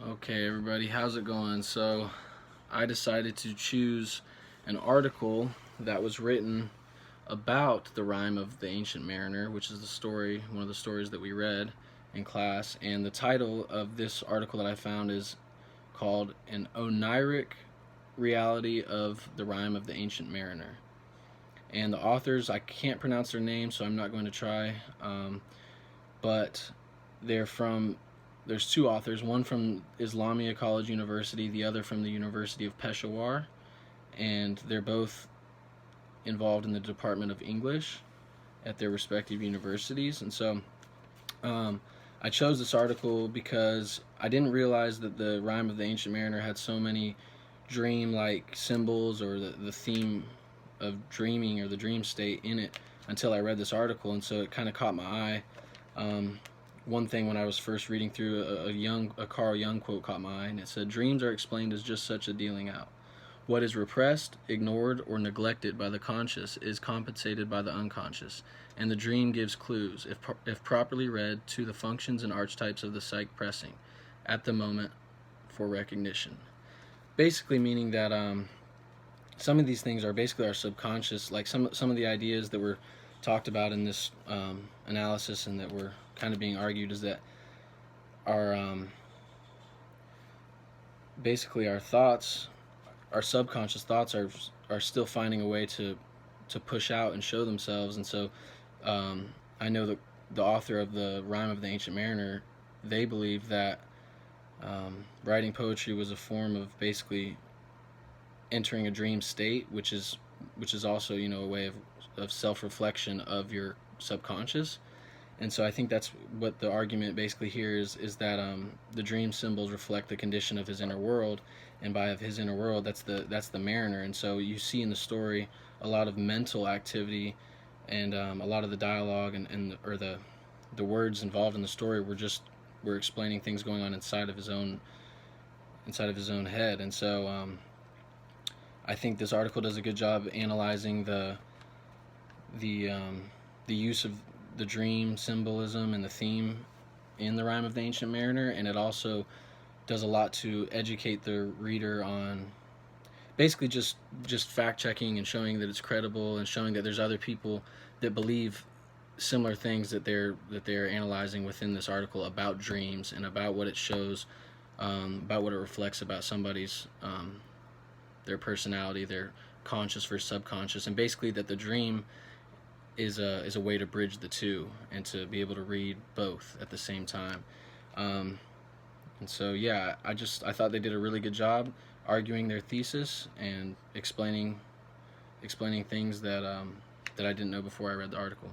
Okay, everybody, how's it going? So, I decided to choose an article that was written about the rhyme of the Ancient Mariner, which is the story, one of the stories that we read in class. And the title of this article that I found is called An Oniric Reality of the Rhyme of the Ancient Mariner. And the authors, I can't pronounce their names, so I'm not going to try. But they're from there's two authors, one from Islamia College University, the other from the University of Peshawar, and they're both involved in the Department of English at their respective universities. And so I chose this article because I didn't realize that the rhyme of the Ancient Mariner had so many dream-like symbols, or the theme of dreaming or the dream state in it, until I read this article. And so it kind of caught my eye. One thing when I was first reading through a Carl Jung quote caught my eye, and it said, "Dreams are explained as just such a dealing out. What is repressed, ignored, or neglected by the conscious is compensated by the unconscious, and the dream gives clues, if properly read, to the functions and archetypes of the psyche pressing, at the moment, for recognition." Basically meaning that some of these things are basically our subconscious, like some of the ideas that were talked about in this analysis and that were kind of being argued, is that our basically our thoughts, our subconscious thoughts are still finding a way to push out and show themselves. And so I know that the author of the Rhyme of the Ancient Mariner, they believe that writing poetry was a form of basically entering a dream state, which is also, a way of self-reflection of your subconscious. And so I think that's what the argument basically here is that the dream symbols reflect the condition of his inner world, and by of his inner world, that's the mariner. And so you see in the story a lot of mental activity, and a lot of the dialogue or the words involved in the story were explaining things going on inside of his own head. And so I think this article does a good job analyzing the use of the dream symbolism and the theme in the Rhyme of the Ancient Mariner, and it also does a lot to educate the reader on basically just fact checking and showing that it's credible, and showing that there's other people that believe similar things that they're analyzing within this article about dreams and about what it shows, about what it reflects about somebody's their personality, their conscious versus subconscious, and basically that the dream is a way to bridge the two and to be able to read both at the same time. And so yeah, I thought they did a really good job arguing their thesis and explaining things that I didn't know before I read the article.